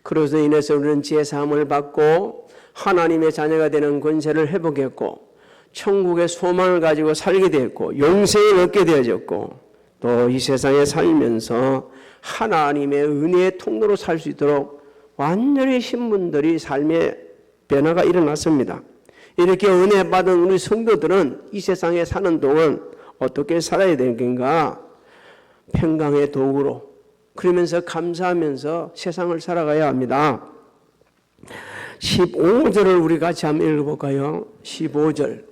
그로서 인해서 우리는 제사함을 받고 하나님의 자녀가 되는 권세를 회복했고 천국의 소망을 가지고 살게 되었고 영생을 얻게 되어졌고 또 이 세상에 살면서 하나님의 은혜의 통로로 살 수 있도록 완전히 신분들이 삶의 변화가 일어났습니다. 이렇게 은혜 받은 우리 성도들은 이 세상에 사는 동안 어떻게 살아야 되는가? 평강의 도구로 그러면서 감사하면서 세상을 살아가야 합니다. 15절을 우리 같이 한번 읽어볼까요? 15절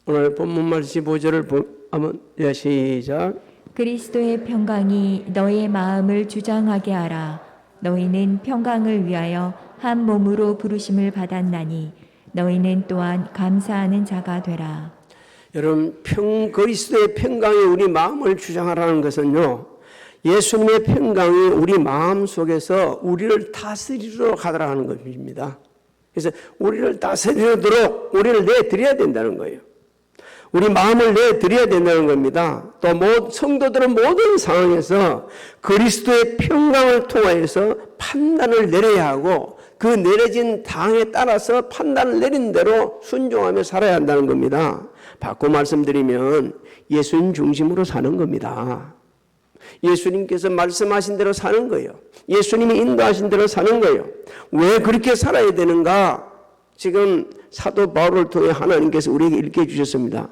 오늘 본문 말씀 15절을 한번 시작. 그리스도의 평강이 너의 마음을 주장하게 하라. 너희는 평강을 위하여 한 몸으로 부르심을 받았나니 너희는 또한 감사하는 자가 되라. 여러분 그리스도의 평강이 우리 마음을 주장하라는 것은요, 예수님의 평강이 우리 마음 속에서 우리를 다스리도록 하더라는 것입니다. 그래서 우리를 다스리도록 우리를 내드려야 된다는 거예요. 우리 마음을 내드려야 된다는 겁니다. 또 성도들은 모든 상황에서 그리스도의 평강을 통하여서 판단을 내려야 하고 그 내려진 당에 따라서 판단을 내린 대로 순종하며 살아야 한다는 겁니다. 바꿔 말씀드리면 예수님 중심으로 사는 겁니다. 예수님께서 말씀하신 대로 사는 거예요. 예수님이 인도하신 대로 사는 거예요. 왜 그렇게 살아야 되는가? 지금 사도 바울을 통해 하나님께서 우리에게 읽게 주셨습니다.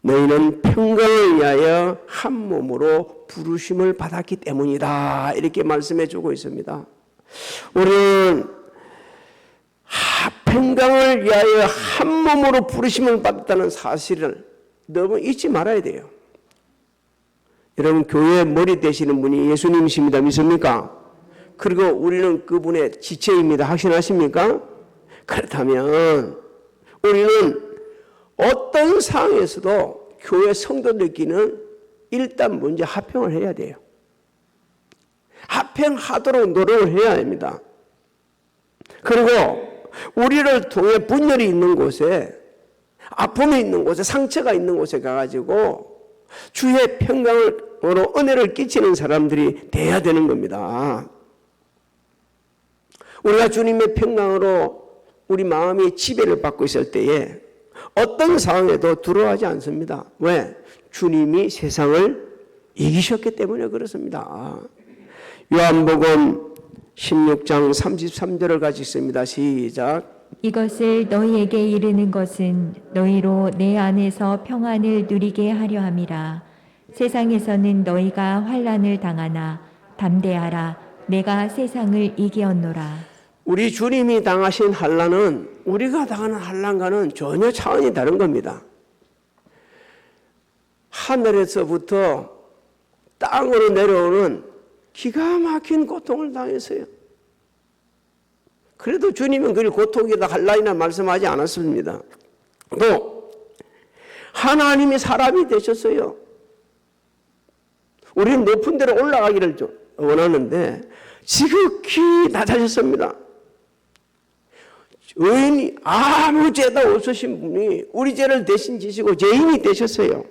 너희는 평강을 위하여 한 몸으로 부르심을 받았기 때문이다. 이렇게 말씀해 주고 있습니다. 우리는 평강을 위하여 한 몸으로 부르심을 받았다는 사실을 너무 잊지 말아야 돼요. 여러분 교회의 머리 되시는 분이 예수님이십니다. 믿습니까? 그리고 우리는 그분의 지체입니다. 확신하십니까? 그렇다면 우리는 어떤 상황에서도 교회 성도들끼리는 일단 먼저 합평을 해야 돼요. 합평하도록 노력을 해야 합니다. 그리고 우리를 통해 분열이 있는 곳에, 아픔이 있는 곳에, 상처가 있는 곳에 가가지고 주의 평강으로 은혜를 끼치는 사람들이 돼야 되는 겁니다. 우리가 주님의 평강으로 우리 마음이 지배를 받고 있을 때에 어떤 상황에도 두려워하지 않습니다. 왜? 주님이 세상을 이기셨기 때문에 그렇습니다. 요한복음 16장 33절을 같이 읽습니다. 시작. 이것을 너희에게 이르는 것은 너희로 내 안에서 평안을 누리게 하려 함이라. 세상에서는 너희가 환난을 당하나 담대하라. 내가 세상을 이기었노라. 우리 주님이 당하신 환난은 우리가 당하는 환난과는 전혀 차원이 다른 겁니다. 하늘에서부터 땅으로 내려오는 기가 막힌 고통을 당했어요. 그래도 주님은 그리 고통이다 환난이나 말씀하지 않았습니다. 또 하나님이 사람이 되셨어요. 우리는 높은 데로 올라가기를 원하는데 지극히 낮아졌습니다. 의인이 아무 죄도 없으신 분이 우리 죄를 대신 지시고 죄인이 되셨어요.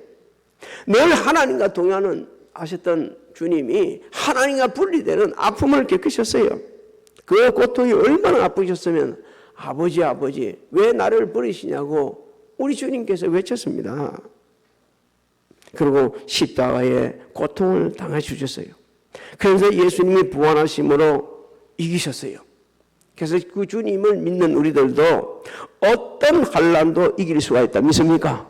늘 하나님과 동행하는 하셨던 주님이 하나님과 분리되는 아픔을 겪으셨어요. 그 고통이 얼마나 아프셨으면 아버지 왜 나를 버리시냐고 우리 주님께서 외쳤습니다. 그리고 십자가에 고통을 당하셨어요. 그래서 예수님이 부활하심으로 이기셨어요. 그래서 그 주님을 믿는 우리들도 어떤 환난도 이길 수가 있다. 믿습니까?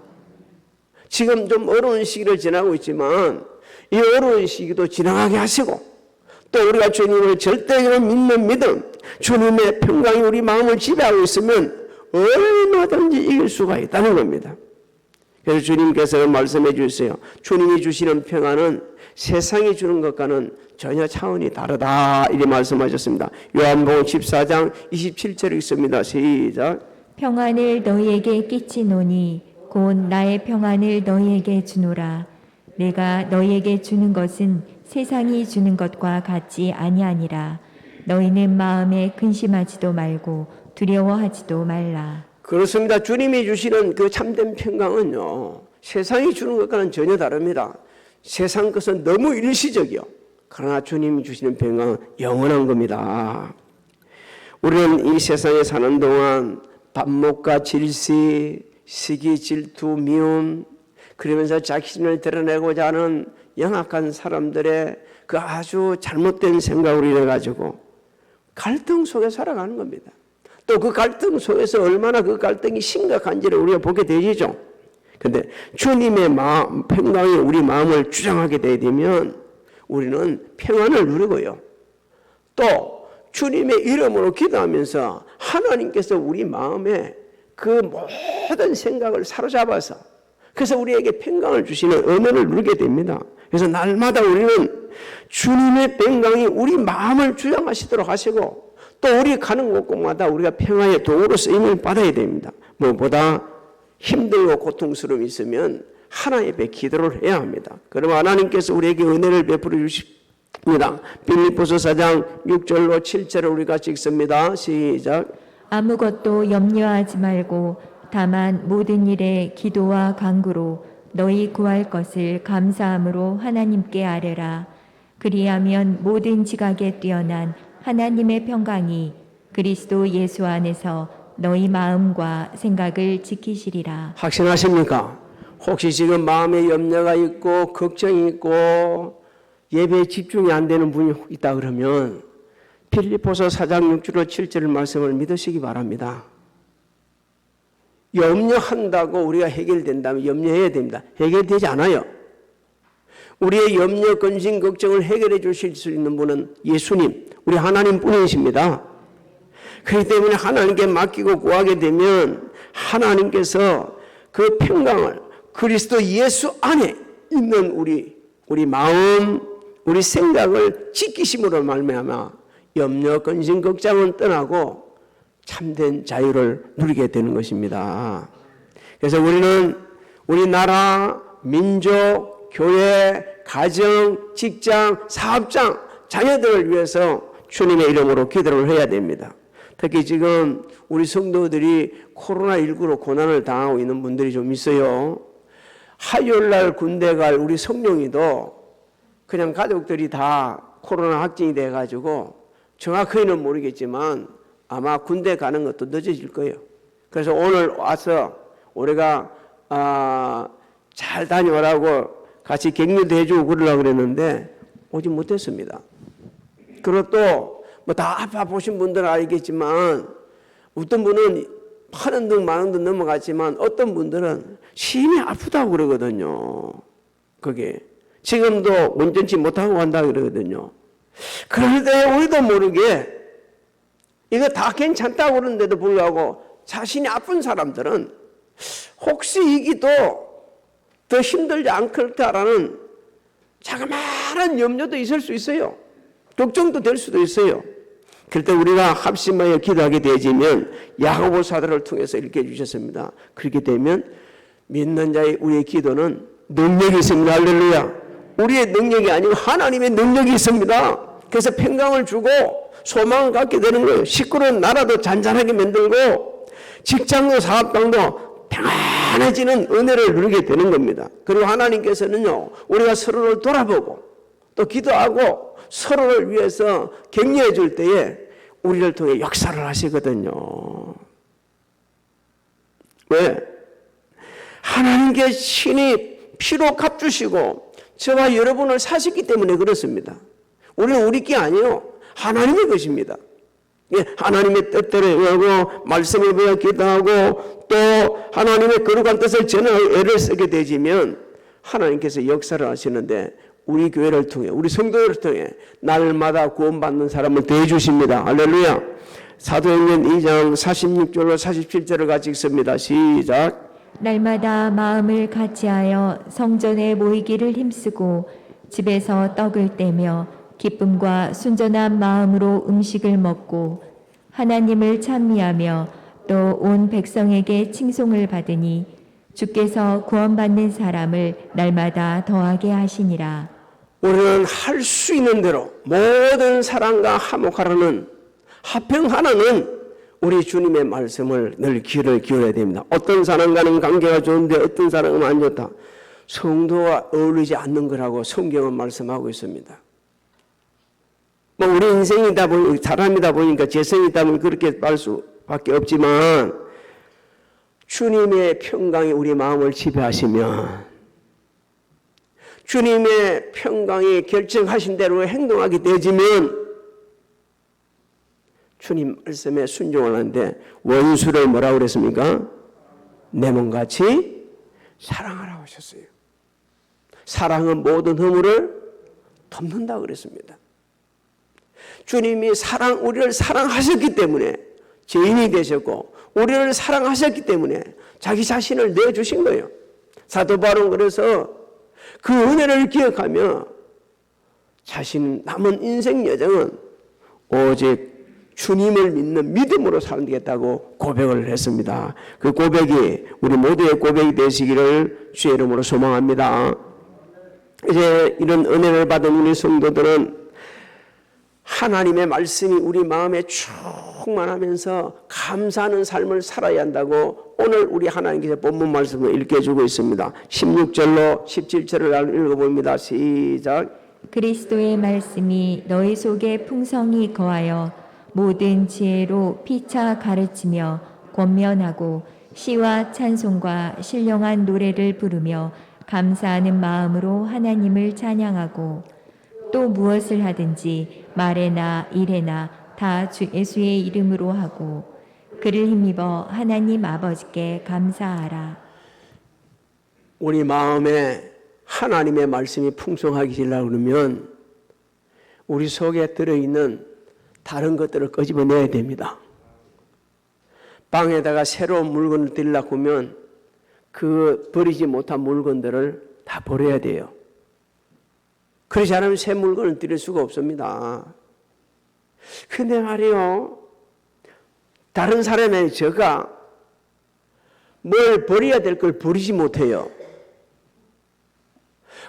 지금 좀 어려운 시기를 지나고 있지만 이 어려운 시기도 지나가게 하시고 또 우리가 주님을 절대적으로 믿는 믿음, 주님의 평강이 우리 마음을 지배하고 있으면 얼마든지 이길 수가 있다는 겁니다. 그래서 주님께서 말씀해 주셨어요. 주님이 주시는 평안은 세상이 주는 것과는 전혀 차원이 다르다. 이렇게 말씀하셨습니다. 요한복음 14장 27절 읽습니다. 시작. 평안을 너희에게 끼치노니 곧 나의 평안을 너희에게 주노라. 내가 너희에게 주는 것은 세상이 주는 것과 같지 아니하니라. 너희는 마음에 근심하지도 말고 두려워하지도 말라. 그렇습니다. 주님이 주시는 그 참된 평강은요, 세상이 주는 것과는 전혀 다릅니다. 세상 것은 너무 일시적이요. 그러나 주님이 주시는 평강은 영원한 겁니다. 우리는 이 세상에 사는 동안 반목과 질시, 시기, 질투, 미움, 그러면서 자신을 드러내고자 하는 영악한 사람들의 그 아주 잘못된 생각으로 인해 가지고 갈등 속에 살아가는 겁니다. 또 그 갈등 속에서 얼마나 그 갈등이 심각한지를 우리가 보게 되죠. 근데 주님의 마음, 평강이 우리 마음을 주장하게 되면 우리는 평안을 누리고요. 또 주님의 이름으로 기도하면서 하나님께서 우리 마음에 그 모든 생각을 사로잡아서 그래서 우리에게 평강을 주시는 은혜를 누리게 됩니다. 그래서 날마다 우리는 주님의 평강이 우리 마음을 주장하시도록 하시고 또 우리 가는 곳곳마다 우리가 평화의 도구로 쓰임을 받아야 됩니다. 무엇보다 힘들고 고통스러움이 있으면 하나님 앞에 기도를 해야 합니다. 그러면 하나님께서 우리에게 은혜를 베풀어 주십니다. 빌립보서 4장 6절로 7절을 우리 같이 읽습니다. 시작. 아무것도 염려하지 말고 다만 모든 일에 기도와 간구로 너희 구할 것을 감사함으로 하나님께 아뢰라. 그리하면 모든 지각에 뛰어난 하나님의 평강이 그리스도 예수 안에서 너희 마음과 생각을 지키시리라. 확신하십니까? 혹시 지금 마음에 염려가 있고 걱정이 있고 예배에 집중이 안 되는 분이 있다 그러면 빌립보서 4장 6절 7절 말씀을 믿으시기 바랍니다. 염려한다고 우리가 해결된다면 염려해야 됩니다. 해결되지 않아요. 우리의 염려, 근심, 걱정을 해결해 주실 수 있는 분은 예수님, 우리 하나님 뿐이십니다. 그렇기 때문에 하나님께 맡기고 구하게 되면 하나님께서 그 평강을 그리스도 예수 안에 있는 우리 마음, 우리 생각을 지키심으로 말미암아 염려, 근심, 걱정은 떠나고 참된 자유를 누리게 되는 것입니다. 그래서 우리는 우리나라, 민족, 교회, 가정, 직장, 사업장, 자녀들을 위해서 주님의 이름으로 기도를 해야 됩니다. 특히 지금 우리 성도들이 코로나19로 고난을 당하고 있는 분들이 좀 있어요. 화요일날 군대 갈 우리 성령이도 그냥 가족들이 다 코로나 확진이 돼가지고 정확히는 모르겠지만 아마 군대 가는 것도 늦어질 거예요. 그래서 오늘 와서 우리가 잘 다녀오라고 같이 격려도 해주고 그러려고 그랬는데 오지 못했습니다. 그리고 또 뭐 다 아파 보신 분들은 알겠지만 어떤 분은 하는 등 마는 등 넘어갔지만 어떤 분들은 심히 아프다고 그러거든요. 그게 지금도 운전치 못하고 간다고 그러거든요. 그런데 우리도 모르게 이거 다 괜찮다고 그러는데도 불구하고 자신이 아픈 사람들은 혹시 이기도 더 힘들지 않을까라는 자그마한 염려도 있을 수 있어요. 걱정도 될 수도 있어요. 그럴 때 우리가 합심하여 기도하게 되어지면 야고보 사도를 통해서 이렇게 해주셨습니다. 그렇게 되면 믿는 자의 우리의 기도는 능력이 있습니다. 할렐루야. 우리의 능력이 아니고 하나님의 능력이 있습니다. 그래서 평강을 주고 소망을 갖게 되는 거예요. 시끄러운 나라도 잔잔하게 만들고 직장도 사업장도 평안해지는 은혜를 누리게 되는 겁니다. 그리고 하나님께서는요, 우리가 서로를 돌아보고 또 기도하고 서로를 위해서 격려해 줄 때에 우리를 통해 역사를 하시거든요. 왜? 하나님께 신이 피로 값주시고 저와 여러분을 사셨기 때문에 그렇습니다. 우리는 우리 게 아니에요. 하나님의 것입니다. 하나님의 뜻대로 행하고 말씀을 배워 기도하고 또 하나님의 거룩한 뜻을 전할 애를 쓰게 되지면 하나님께서 역사를 하시는데 우리 교회를 통해 우리 성도들을 통해 날마다 구원받는 사람을 대해주십니다. 할렐루야. 사도행전 2장 46절로 47절을 같이 읽습니다. 시작. 날마다 마음을 같이하여 성전에 모이기를 힘쓰고 집에서 떡을 떼며 기쁨과 순전한 마음으로 음식을 먹고 하나님을 찬미하며 또 온 백성에게 칭송을 받으니 주께서 구원받는 사람을 날마다 더하게 하시니라. 우리는 할 수 있는 대로 모든 사람과 화목하라는 화평하라는 우리 주님의 말씀을 늘 귀를 기울여야 됩니다. 어떤 사람과는 관계가 좋은데 어떤 사람은 안 좋다. 성도와 어울리지 않는 거라고 성경은 말씀하고 있습니다. 뭐 우리 인생이다 보니 사람이다 보니까 재성이다 보니 그렇게 말 수밖에 없지만 주님의 평강이 우리 마음을 지배하시면 주님의 평강이 결정하신 대로 행동하게 되지면 주님 말씀에 순종을 하는데 원수를 뭐라고 그랬습니까? 내 몸같이 사랑하라고 하셨어요. 사랑은 모든 허물을 덮는다고 그랬습니다. 주님이 우리를 사랑하셨기 때문에 죄인이 되셨고 우리를 사랑하셨기 때문에 자기 자신을 내주신 거예요. 사도 바울은 그래서 그 은혜를 기억하며 자신 남은 인생 여정은 오직 주님을 믿는 믿음으로 살면 되겠다고 고백을 했습니다. 그 고백이 우리 모두의 고백이 되시기를 주의 이름으로 소망합니다. 이제 이런 은혜를 받은 우리 성도들은 하나님의 말씀이 우리 마음에 충만하면서 감사하는 삶을 살아야 한다고 오늘 우리 하나님께서 본문 말씀을 읽혀주고 있습니다. 16절로 17절을 읽어봅니다. 시작. 그리스도의 말씀이 너희 속에 풍성히 거하여 모든 지혜로 피차 가르치며 권면하고 시와 찬송과 신령한 노래를 부르며 감사하는 마음으로 하나님을 찬양하고 또 무엇을 하든지 말에나 일에나 다 주 예수의 이름으로 하고 그를 힘입어 하나님 아버지께 감사하라. 우리 마음에 하나님의 말씀이 풍성하게 지려고 그러면 우리 속에 들어있는 다른 것들을 끄집어내야 됩니다. 방에다가 새로운 물건을 들려고 하면 그 버리지 못한 물건들을 다 버려야 돼요. 그렇지 않으면 새 물건을 들일 수가 없습니다. 근데 말이요, 다른 사람의 제가 뭘 버려야 될 걸 버리지 못해요.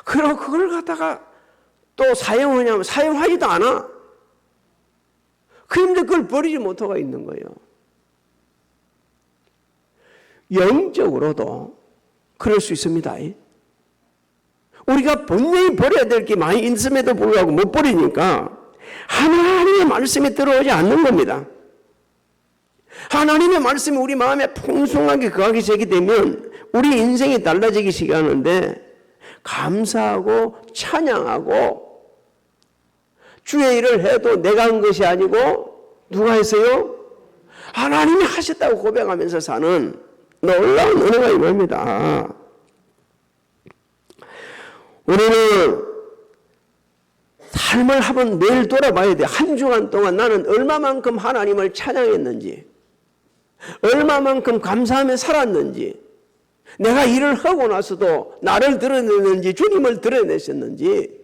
그리고 그걸 갖다가 또 사용하냐면 사용하지도 않아. 그런데 그걸 버리지 못하고 있는 거예요. 영적으로도 그럴 수 있습니다. 우리가 분명히 버려야 될 게 많이 있음에도 불구하고 못 버리니까 하나님의 말씀이 들어오지 않는 겁니다. 하나님의 말씀이 우리 마음에 풍성하게 거하게 되게 되면 우리 인생이 달라지기 시작하는데 감사하고 찬양하고 주의 일을 해도 내가 한 것이 아니고 누가 했어요? 하나님이 하셨다고 고백하면서 사는 놀라운 은혜가 임합니다. 우리는 삶을 한번 매일 돌아봐야 돼. 한 주간 동안 나는 얼마만큼 하나님을 찬양했는지, 얼마만큼 감사하며 살았는지, 내가 일을 하고 나서도 나를 드러냈는지 주님을 드러냈었는지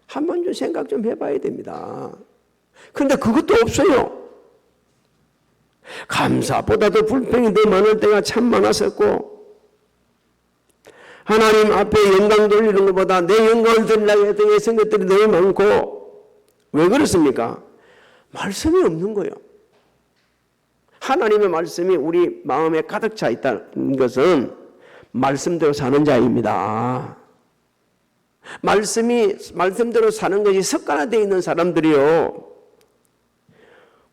한 번 좀 생각 좀 해봐야 됩니다. 그런데 그것도 없어요. 감사보다도 불평이 더 많을 때가 참 많았었고 하나님 앞에 영광 돌리는 것보다 내 영광을 드리려고 했던 애쓴 것들이 너무 많고 왜 그렇습니까? 말씀이 없는 거예요. 하나님의 말씀이 우리 마음에 가득 차 있다는 것은 말씀대로 사는 자입니다. 말씀대로 사는 것이 습관화되어 있는 사람들이요.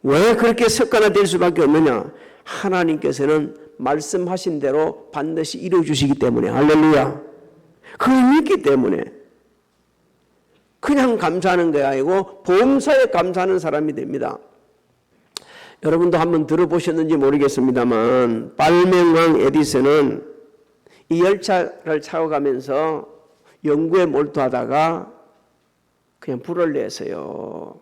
왜 그렇게 습관화될 수밖에 없느냐? 하나님께서는 말씀하신 대로 반드시 이루어주시기 때문에. 할렐루야. 그걸 믿기 때문에 그냥 감사하는 게 아니고 범사에 감사하는 사람이 됩니다. 여러분도 한번 들어보셨는지 모르겠습니다만 발명왕 에디슨은 이 열차를 타고 가면서 연구에 몰두하다가 그냥 불을 냈어요.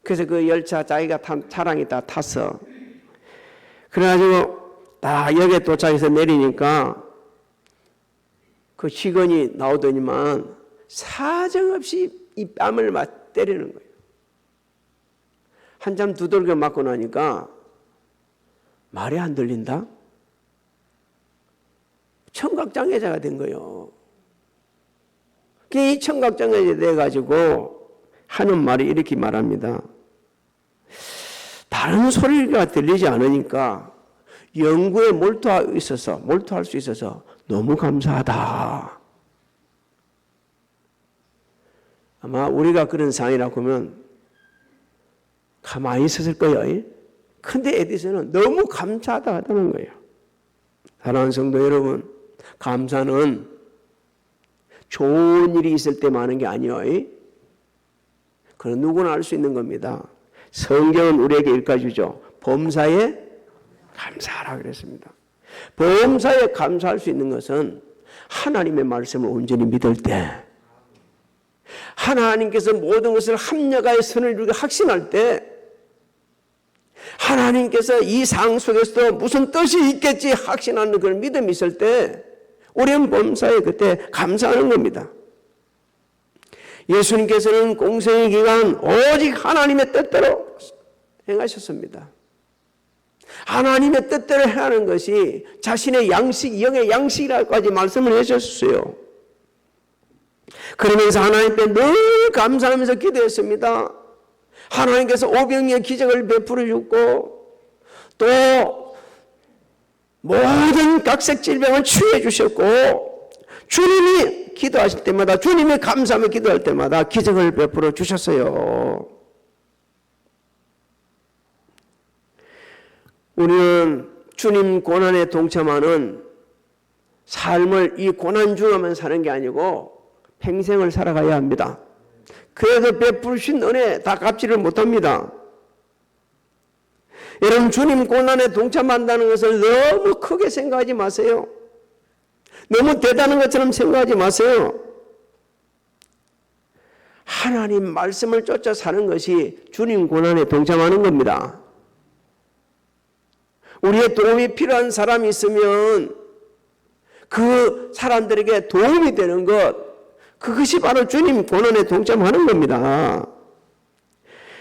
그래서 그 열차 자기가 탄 차량이 다 탔어. 그래가지고 다 역에 도착해서 내리니까 그 직원이 나오더니만 사정없이 이 뺨을 막 때리는 거예요. 한참 두들겨 맞고 나니까 말이 안 들린다? 청각장애자가 된 거예요. 이 청각장애자 돼가지고 하는 말이 이렇게 말합니다. 다른 소리가 들리지 않으니까 연구에 몰두할 수 있어서 너무 감사하다. 아마 우리가 그런 상이라고 하면 가만히 있었을 거예요. 근데 에디슨은 너무 감사하다 하다는 거예요. 사랑하는 성도 여러분, 감사는 좋은 일이 있을 때 많은 게 아니에요. 그건 누구나 알 수 있는 겁니다. 성경은 우리에게 일까주죠. 범사에 감사하라 그랬습니다. 범사에 감사할 수 있는 것은 하나님의 말씀을 온전히 믿을 때, 하나님께서 모든 것을 합력하여 선을 이루게 확신할 때, 하나님께서 이 상황 속에서도 무슨 뜻이 있겠지 확신하는 그런 믿음이 있을 때 우리는 범사에 그때 감사하는 겁니다. 예수님께서는 공생의 기간 오직 하나님의 뜻대로 행하셨습니다. 하나님의 뜻대로 행하는 것이 자신의 양식, 영의 양식이라고까지 말씀을 해주셨어요. 그러면서 하나님께 늘 감사하면서 기도했습니다. 하나님께서 오병이의 기적을 베풀어 주고 또 모든 각색 질병을 치유해 주셨고 주님이 기도하실 때마다 주님이 감사하며 기도할 때마다 기적을 베풀어 주셨어요. 우리는 주님 고난에 동참하는 삶을 이 고난 중에만 사는 게 아니고 평생을 살아가야 합니다. 그래도 베푸신 은혜 다 갚지를 못합니다. 여러분, 주님 고난에 동참한다는 것을 너무 크게 생각하지 마세요. 너무 대단한 것처럼 생각하지 마세요. 하나님 말씀을 쫓아 사는 것이 주님 고난에 동참하는 겁니다. 우리의 도움이 필요한 사람이 있으면 그 사람들에게 도움이 되는 것, 그것이 바로 주님 고난에 동참하는 겁니다.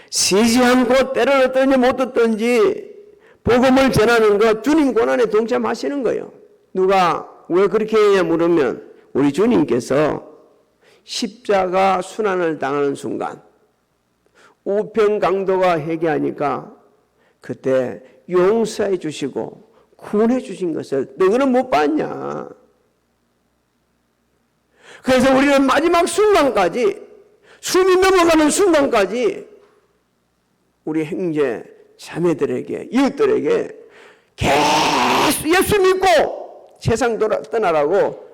쉬지 않고 때를 얻든지 못 얻든지 복음을 전하는 것, 주님 고난에 동참하시는 거예요. 누가 왜 그렇게 했냐 물으면 우리 주님께서 십자가 순환을 당하는 순간 우편강도가 회개하니까 그때 용서해 주시고 구원해 주신 것을 너희는 못 봤냐. 그래서 우리는 마지막 순간까지, 숨이 넘어가는 순간까지 우리 형제 자매들에게, 이웃들에게 계속 예수 믿고 세상 떠나라고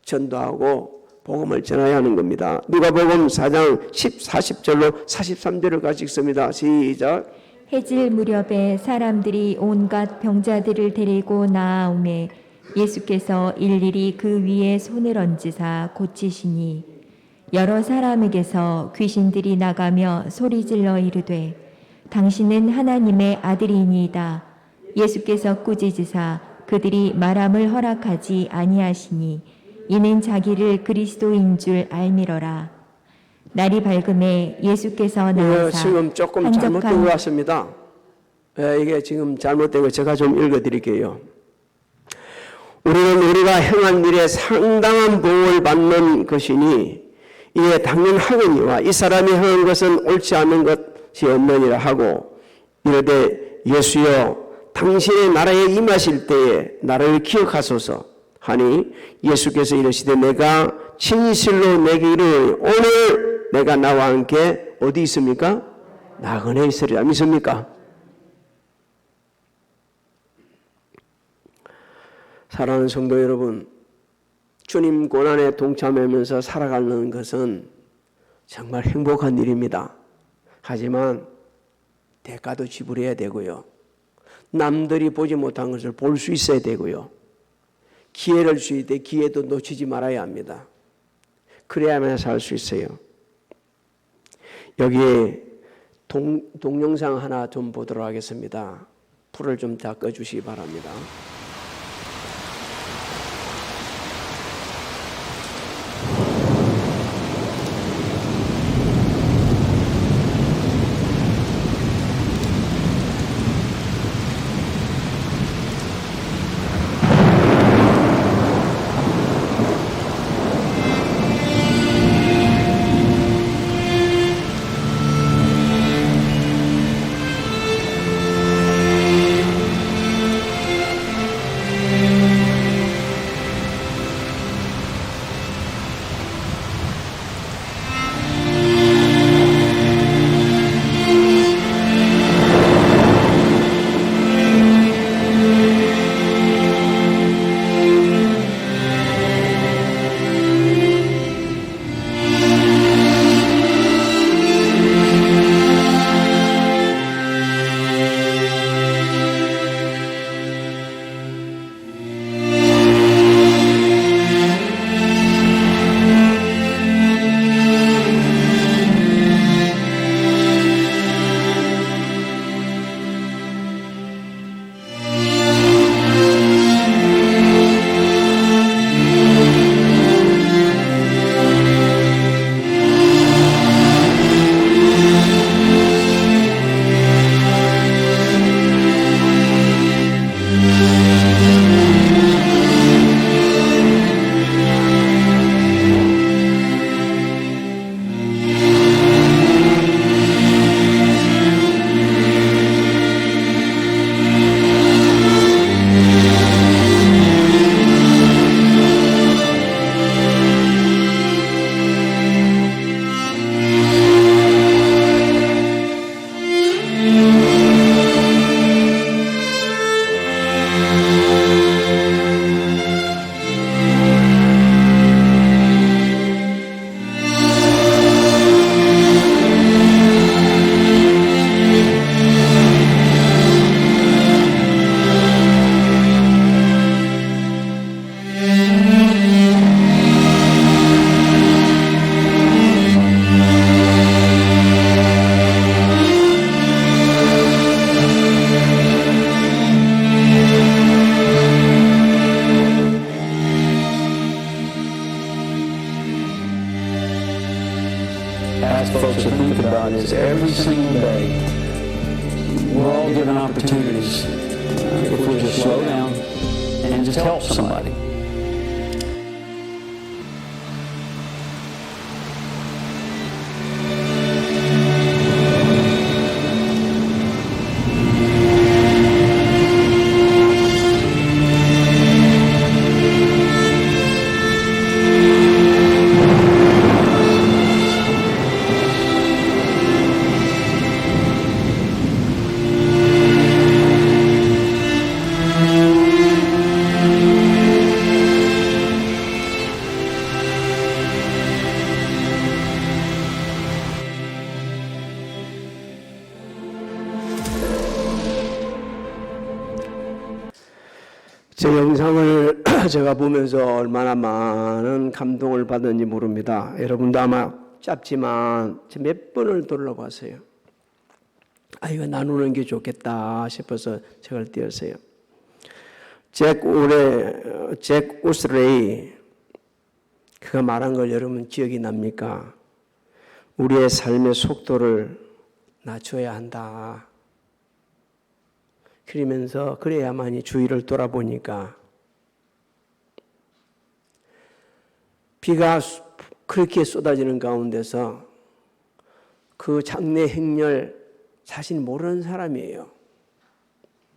전도하고 복음을 전해야 하는 겁니다. 누가복음 4장 40절로 43절을 같이 읽습니다. 시작. 해질 무렵에 사람들이 온갖 병자들을 데리고 나아오매 예수께서 일일이 그 위에 손을 얹으사 고치시니 여러 사람에게서 귀신들이 나가며 소리질러 이르되 당신은 하나님의 아들이니이다. 예수께서 꾸짖으사 그들이 말함을 허락하지 아니하시니 이는 자기를 그리스도인 줄 알미러라. 날이 밝음에 예수께서 나와사 지금 조금 잘못된 것 같습니다. 이게 지금 잘못된 거 제가 좀 읽어드릴게요. 우리는 우리가 행한 일에 상당한 보응을 받는 것이니 이에 당연하거니와 이 사람이 행한 것은 옳지 않은 것이 없느니라 하고 이르되 예수여 당신의 나라에 임하실 때에 나를 기억하소서 하니 예수께서 이르시되 내가 진실로 내게 이르노니 오늘 내가 나와 함께 어디 있습니까? 나그네 있으리라. 믿습니까? 사랑하는 성도 여러분, 주님 고난에 동참하면서 살아가는 것은 정말 행복한 일입니다. 하지만 대가도 지불해야 되고요. 남들이 보지 못한 것을 볼 수 있어야 되고요. 기회를 주실 때 기회도 놓치지 말아야 합니다. 그래야만 살 수 있어요. 여기에 동영상 하나 좀 보도록 하겠습니다. 불을 좀 다 꺼주시기 바랍니다. ask folks to think about is every single day, we're all given opportunities if we just slow down and just help somebody. 제 영상을 제가 보면서 얼마나 많은 감동을 받았는지 모릅니다. 여러분도 아마 짧지만 몇 번을 돌아봤어요. 아, 이거 나누는 게 좋겠다 싶어서 책을 띄었어요. 잭 우스레이, 그가 말한 걸 여러분 기억이 납니까? 우리의 삶의 속도를 낮춰야 한다. 그러면서 그래야만이 주위를 돌아보니까 비가 그렇게 쏟아지는 가운데서 그 장래 행렬 자신 모르는 사람이에요.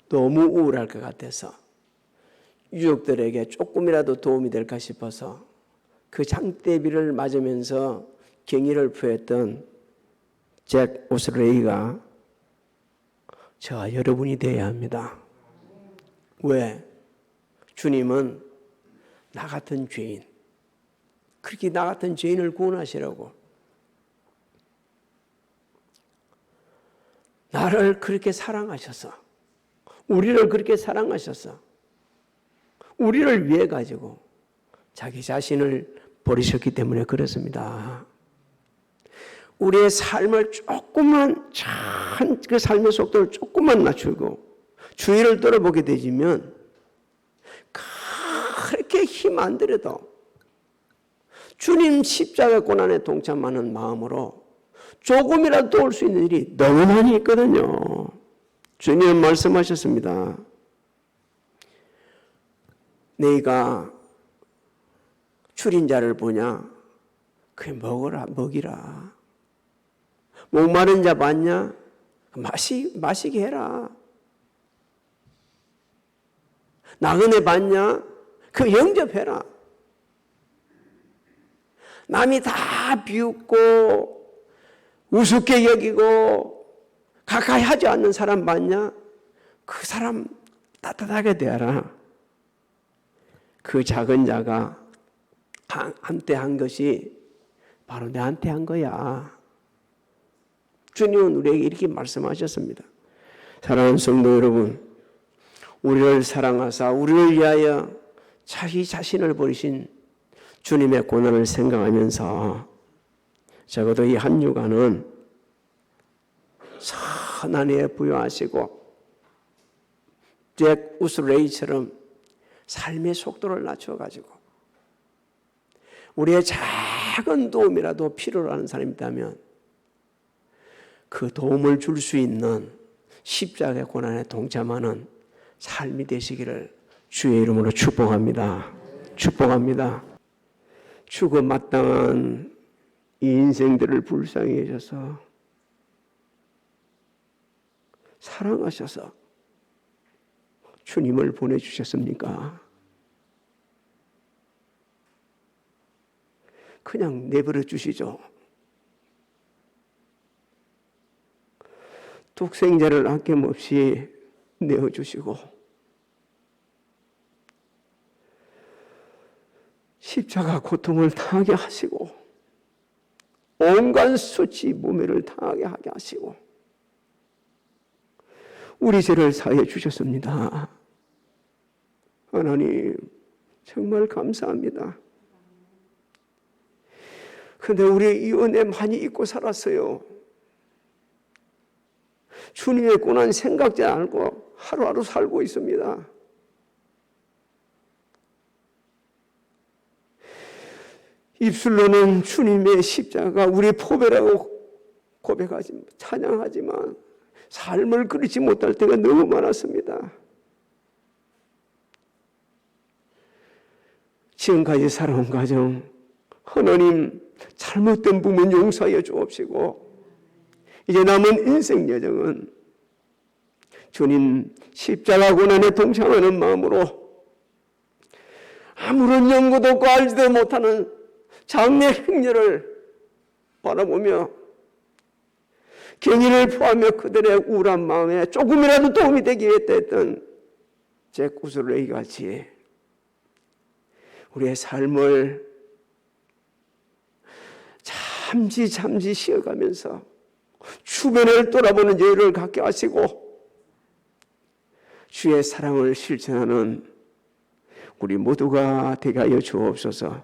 너무 우울할 것 같아서 유족들에게 조금이라도 도움이 될까 싶어서 그 장대비를 맞으면서 경의를 표했던 잭 오스레이가 저와 여러분이 되어야 합니다. 왜? 주님은 나 같은 죄인, 그렇게 나 같은 죄인을 구원하시라고 나를 그렇게 사랑하셔서, 우리를 그렇게 사랑하셔서 우리를 위해 가지고 자기 자신을 버리셨기 때문에 그렇습니다. 우리의 삶을 조금만, 그 삶의 속도를 조금만 낮추고 주위를 돌아보게 되지면 그렇게 힘 안 들여도 주님 십자가 고난에 동참하는 마음으로 조금이라도 도울 수 있는 일이 너무 많이 있거든요. 주님은 말씀하셨습니다. 너희가 줄인 자를 보냐? 그게 먹이라. 목마른 자 봤냐? 마시게 해라. 나그네 봤냐? 그 영접해라. 남이 다 비웃고 우습게 여기고 가까이 하지 않는 사람 봤냐? 그 사람 따뜻하게 대하라. 그 작은 자가 한테 한 것이 바로 내한테 한 거야. 주님은 우리에게 이렇게 말씀하셨습니다. 사랑하는 성도 여러분, 우리를 사랑하사 우리를 위하여 자기 자신을 버리신 주님의 고난을 생각하면서 적어도 이 한 주간은 선한 애 부여하시고 잭 우스레이처럼 삶의 속도를 낮춰가지고 우리의 작은 도움이라도 필요로 하는 사람이 있다면 그 도움을 줄 수 있는 십자가의 고난에 동참하는 삶이 되시기를 주의 이름으로 축복합니다. 축복합니다. 죽어 마땅한 이 인생들을 불쌍히 여셔서 사랑하셔서 주님을 보내주셨습니까? 그냥 내버려 주시죠. 독생자를 아낌없이 내어주시고 십자가 고통을 당하게 하시고 온갖 수치 무매를 당하게 하게 하시고 우리 죄를 사해 주셨습니다. 하나님 정말 감사합니다. 그런데 우리 이 은혜 많이 잊고 살았어요. 주님의 고난 생각지 않고 하루하루 살고 있습니다. 입술로는 주님의 십자가 우리 포배라고 고백하지만 찬양하지만 삶을 그리지 못할 때가 너무 많았습니다. 지금까지 살아온 가정 하나님 잘못된 부분 용서하여 주옵시고 이제 남은 인생 여정은 주님 십자가 고난에 동참하는 마음으로 아무런 연고도 없고 알지도 못하는 장래 행렬을 바라보며 경의를 표하며 그들의 우울한 마음에 조금이라도 도움이 되기 위해 했던 제 구슬레이 같이 우리의 삶을 잠시 쉬어가면서 주변을 돌아보는 여유를 갖게 하시고 주의 사랑을 실천하는 우리 모두가 되게 하여 주옵소서.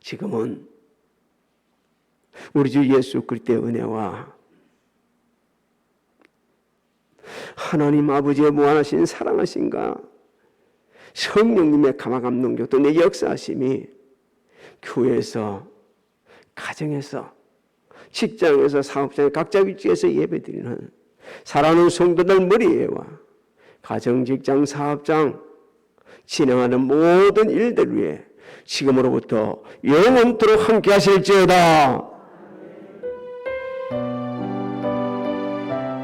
지금은 우리 주 예수 그리스도의 은혜와 하나님 아버지의 무한하신 사랑하심과 성령님의 감화감동 또 내 역사하심이 교회에서 가정에서 직장에서 사업장에 각자 위치에서 예배드리는 사랑하는 성도들 머리에와 가정, 직장, 사업장 진행하는 모든 일들 위에 지금으로부터 영원토록 함께 하실지어다.